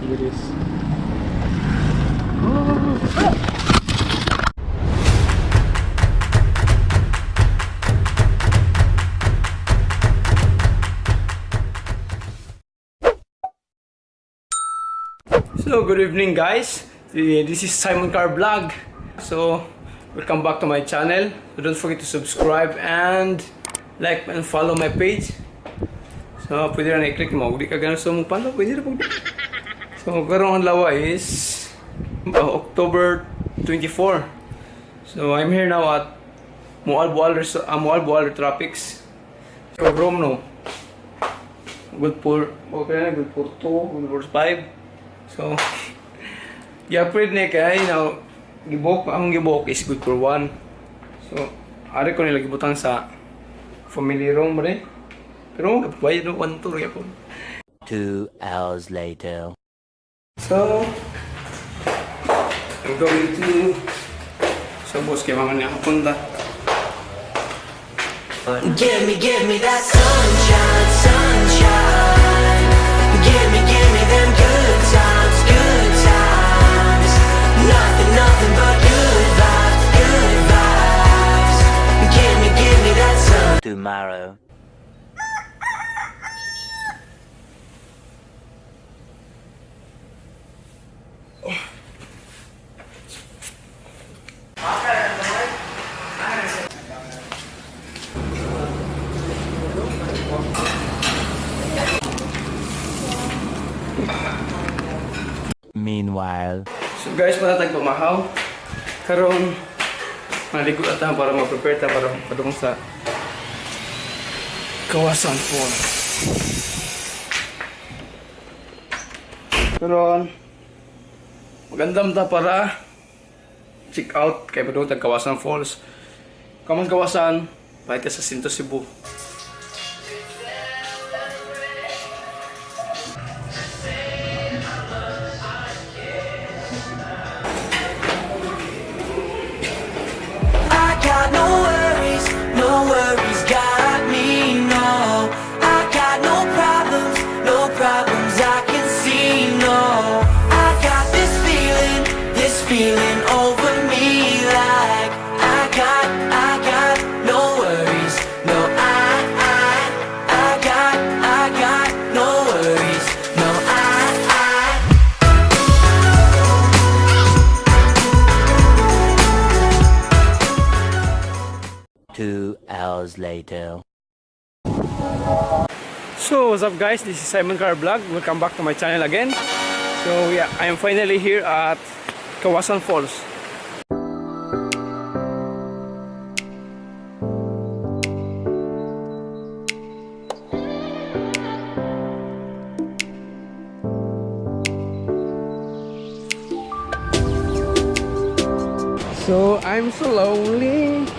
Look at this. So good evening guys, this is Simon Karl vlog. So welcome back to my channel. So don't forget to subscribe and like and follow my page. So pwede na i-click mo, hindi ka ganun sa mong follow, pwede na pwede. So karoon ang lawa is October 24. So I'm here now at Moal, Boal Tropics. So room no, good for okay, good for 2, good for 5. So, yeah, pwede na kaya, now, ang gibok is good for 1. So, ari ko nila gibutang sa family room rin. Pero, bayad no, 1 tour yapon. 2 hours later. So, I'm going to sa bus kaya mga niya kapunta. Give me that sunshine, sunshine. Give me them good times, good times. Nothing but good vibes, good vibes. Give me that sun. Tomorrow. Meanwhile. So guys, matatag pumahaw. Karon maligo ata para ma-prepare ta para padung sa Kawasan Falls. Karon magandam ta para check out kay padung sa Kawasan Falls. Kaman Kawasan, balik ka sa Cebu. No worries, got me, no. I got no problems I can see, no. I got this feeling over me like I got no worries, no. I got no worries, no. 2 hours later. So what's up guys, this is Simon Karl vlog. Welcome back to my channel again. So yeah, I am finally here at Kawasan Falls. So I'm so lonely.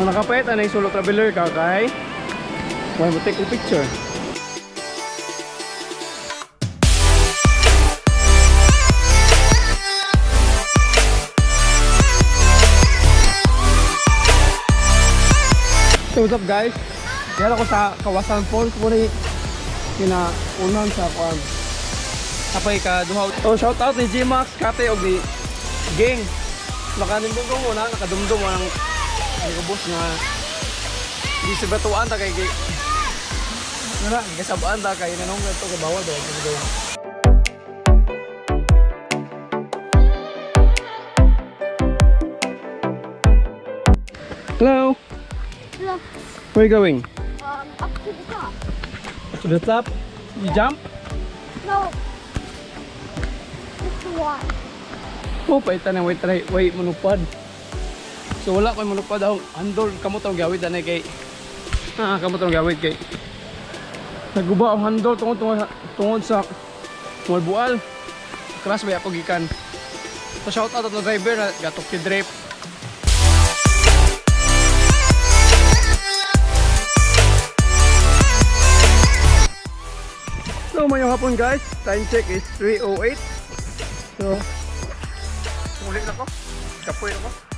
Kung nakapayat, ano yung solo traveler ka, kay? Why mo take a picture? So what's up guys? Kaya ako sa Kawasan Falls. Muna kinaunan sa kwan. Kapay ka duhaw. So shout out ni G-Max, Kate, og ni Gang. Nakanindong muna, nakadumdum ang boss nga di sa batuan ta kay gasabaan ta kay nanong to kay bawal daw. Hello. Hello. Where are you going? Up to the top. To the top? You jump? No. Just to walk. Oh, paitan na wait manupad. So wala ko manupad daw. Handol kamot ang gawid anay kay. Kamot ang gawid kay. Naguba ang handol tungod sa Boal. Crash ba ako gikan. So shout out to driver na gatok ki drip. So mayong hapon guys, time check is 3:08. So ulit ako. Kapoy ako.